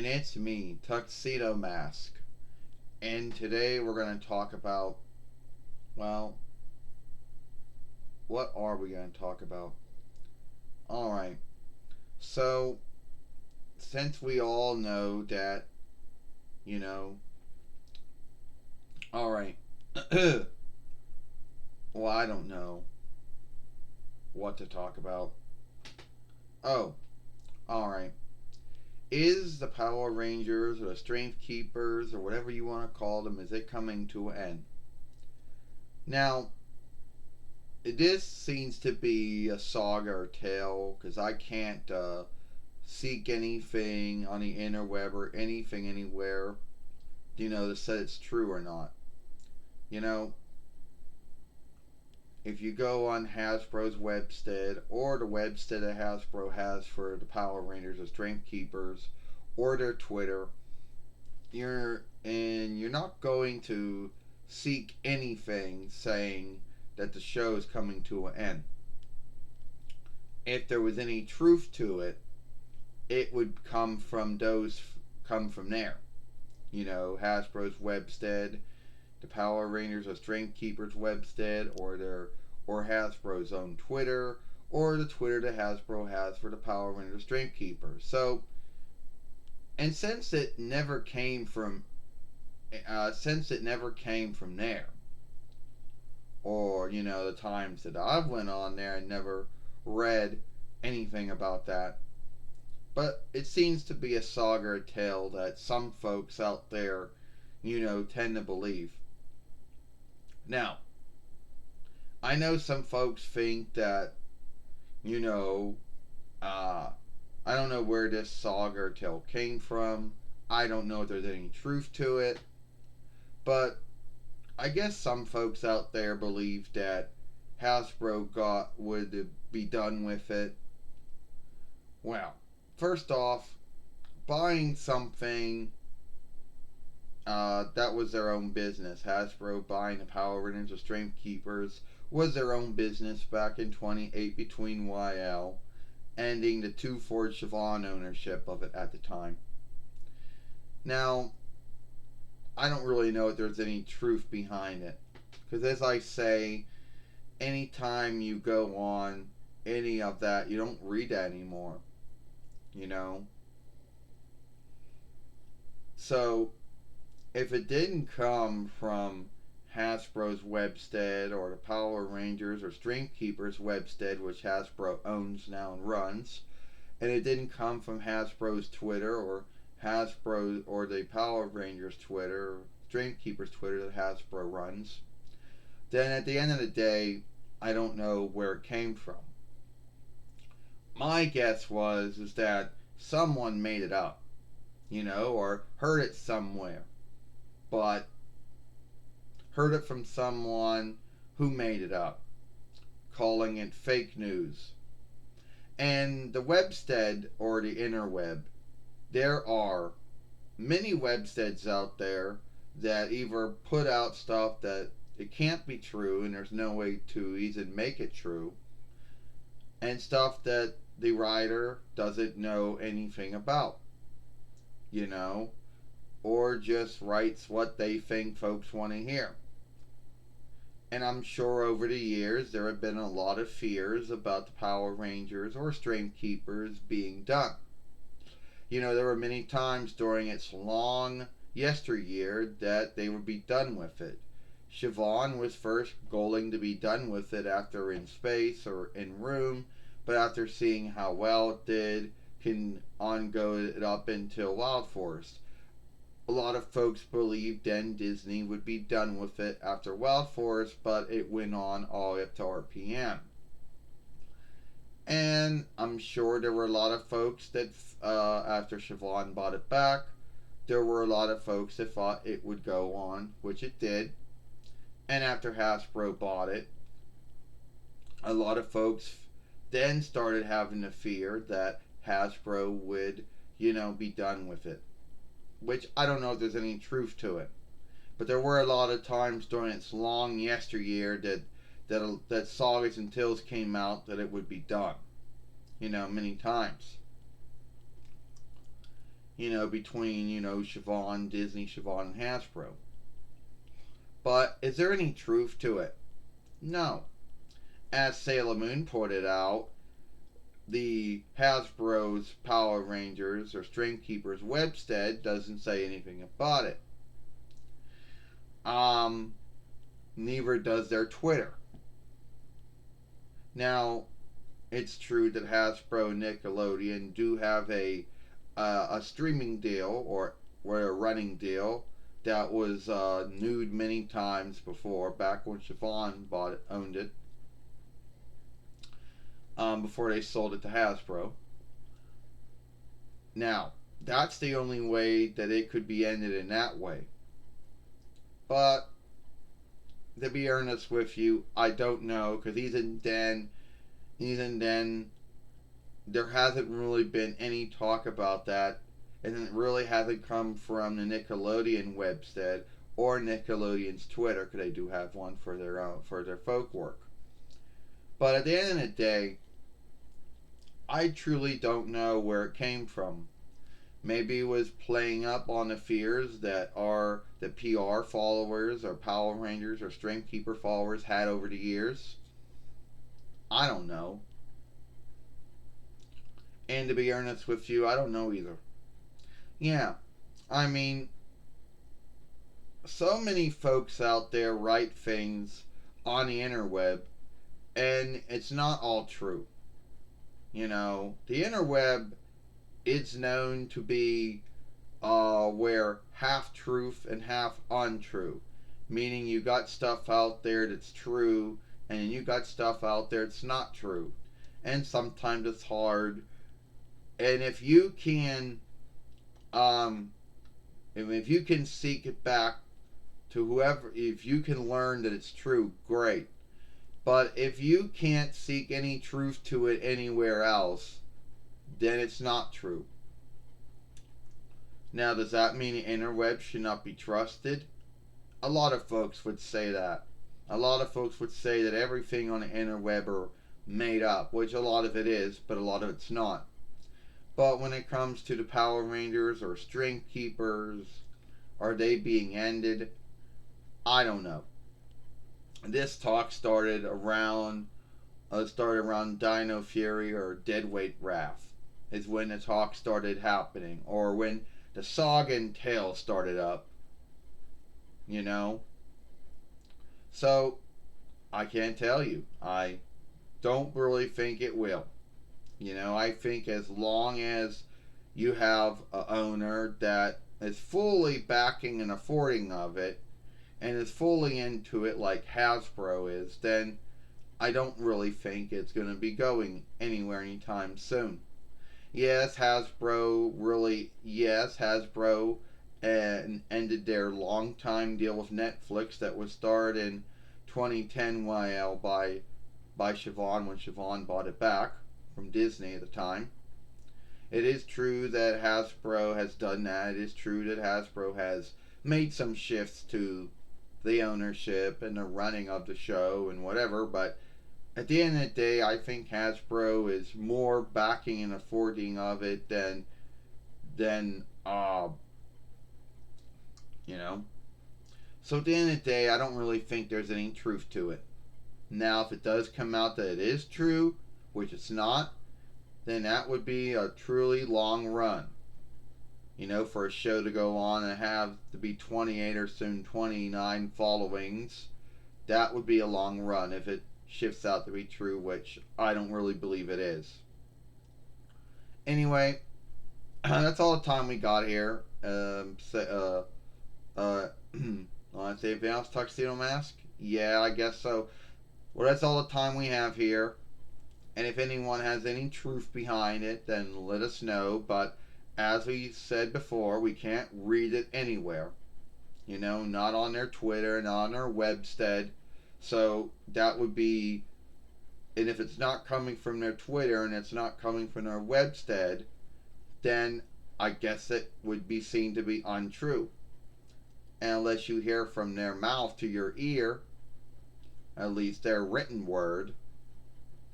And it's me, Tuxedo Mask. And today we're going to talk about, well, what are we going to talk about? Alright, so since we all know that, you know, alright, well, I don't know what to talk about. Oh, alright. Is the Power Rangers or the Strength Keepers or whatever you want to call them, is it coming to an end? Now, this seems to be a saga or tale because I can't seek anything on the interweb or anything anywhere, to say it's true or not. You know, if you go on Hasbro's webstead or the webstead that Hasbro has for the Power Rangers or Strength Keepers or their Twitter, you're not going to seek anything saying that the show is coming to an end. If there was any truth to it, it would come from there. Hasbro's webstead, the Power Rangers or Strength Keepers webstead, or Hasbro's own Twitter, or the Twitter that Hasbro has for the Power Rangers Strength Keepers. So, and since it never came from there, or the times that I've went on there and never read anything about that. But it seems to be a saga or tale that some folks out there, tend to believe. Now, I know some folks think that, you know, I don't know where this saga or tale came from. I don't know if there's any truth to it. But I guess some folks out there believe that Hasbro would be done with it. Well, first off, buying something that was their own business. Hasbro buying the Power Rangers or Strength Keepers was their own business back in 28 between YL, ending the 2 Ford Siobhan ownership of it at the time. Now, I don't really know if there's any truth behind it. Because as I say, anytime you go on any of that, you don't read that anymore. You know? So, if it didn't come from Hasbro's webstead or the Power Rangers or Strength Keepers webstead, which Hasbro owns now and runs, and it didn't come from Hasbro's Twitter or Hasbro or the Power Rangers Twitter or Strength Keepers Twitter that Hasbro runs, then at the end of the day, I don't know where it came from. My guess is that someone made it up, or heard it somewhere, but heard it from someone who made it up, calling it fake news. And the webstead or the interweb, there are many websteads out there that either put out stuff that it can't be true and there's no way to even make it true, and stuff that the writer doesn't know anything about, or just writes what they think folks want to hear. And I'm sure over the years there have been a lot of fears about the Power Rangers or Strength Keepers being done. There were many times during its long yesteryear that they would be done with it. Siobhan was first goaling to be done with it after In Space or In Room, but after seeing how well it did, can on-go it up until Wild Force. A lot of folks believed then Disney would be done with it after Wild Force, but it went on all up to RPM. And I'm sure there were a lot of folks that, after Siobhan bought it back, there were a lot of folks that thought it would go on, which it did. And after Hasbro bought it, a lot of folks then started having the fear that Hasbro would, be done with it. Which I don't know if there's any truth to it. But there were a lot of times during its long yesteryear that sagas and tales came out that it would be done. Many times. between, Siobhan, Disney, Siobhan, and Hasbro. But is there any truth to it? No. As Sailor Moon pointed out, the Hasbro's Power Rangers or String Keepers webstead doesn't say anything about it. Neither does their Twitter. Now, it's true that Hasbro and Nickelodeon do have a streaming deal or a running deal that was nude many times before, back when Siobhan owned it, before they sold it to Hasbro. Now, that's the only way that it could be ended in that way. But to be earnest with you, I don't know, because even then, there hasn't really been any talk about that, and it really hasn't come from the Nickelodeon website or Nickelodeon's Twitter, because they do have one for their folk work. But at the end of the day, I truly don't know where it came from. Maybe it was playing up on the fears that the PR followers or Power Rangers or String Keeper followers had over the years. I don't know. And to be earnest with you, I don't know either. Yeah, I mean, so many folks out there write things on the interweb, and it's not all true. The interweb is known to be where half truth and half untrue. Meaning you got stuff out there that's true, and you got stuff out there that's not true. And sometimes it's hard. And if you can, if you can seek it back to whoever, if you can learn that it's true, great. But if you can't seek any truth to it anywhere else, then it's not true. Now, does that mean the interweb should not be trusted? A lot of folks would say that. A lot of folks would say that everything on the interweb are made up, which a lot of it is, but a lot of it's not. But when it comes to the Power Rangers or String Keepers, are they being ended? I don't know. This talk started around Dino Fury or Deadweight Wrath is when the talk started happening, or when the SAGA and Tale started up. So I can't tell you. I don't really think it will. I think as long as you have an owner that is fully backing and affording of it and is fully into it like Hasbro is, then I don't really think it's going to be going anywhere anytime soon. Yes, Hasbro ended their long-time deal with Netflix that was started in 2010 by Siobhan when Siobhan bought it back from Disney at the time. It is true that Hasbro has done that. It is true that Hasbro has made some shifts to the ownership and the running of the show and whatever, but at the end of the day, I think Hasbro is more backing and affording of it than So at the end of the day, I don't really think there's any truth to it. Now, if it does come out that it is true, which it's not, then that would be a truly long run. For a show to go on and have to be 28 or soon 29 followings, that would be a long run if it shifts out to be true, which I don't really believe it is. Anyway, that's all the time we got here. Want to say anything else? Tuxedo Mask? Yeah, I guess so. Well, that's all the time we have here. And if anyone has any truth behind it, then let us know. But as we said before, we can't read it anywhere. Not on their Twitter, not on their webstead. So that would be, and if it's not coming from their Twitter and it's not coming from their webstead, then I guess it would be seen to be untrue. And unless you hear from their mouth to your ear, at least their written word,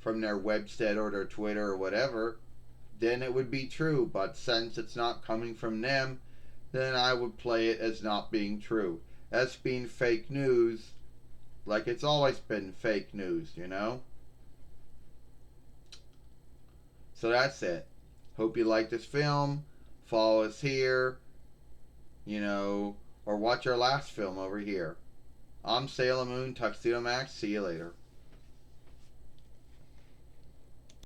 from their webstead or their Twitter or whatever, then it would be true. But since it's not coming from them, then I would play it as not being true. As being fake news, like it's always been fake news, you know? So that's it. Hope you like this film. Follow us here, you know, or watch our last film over here. I'm Sailor Moon, Tuxedo Max. See you later.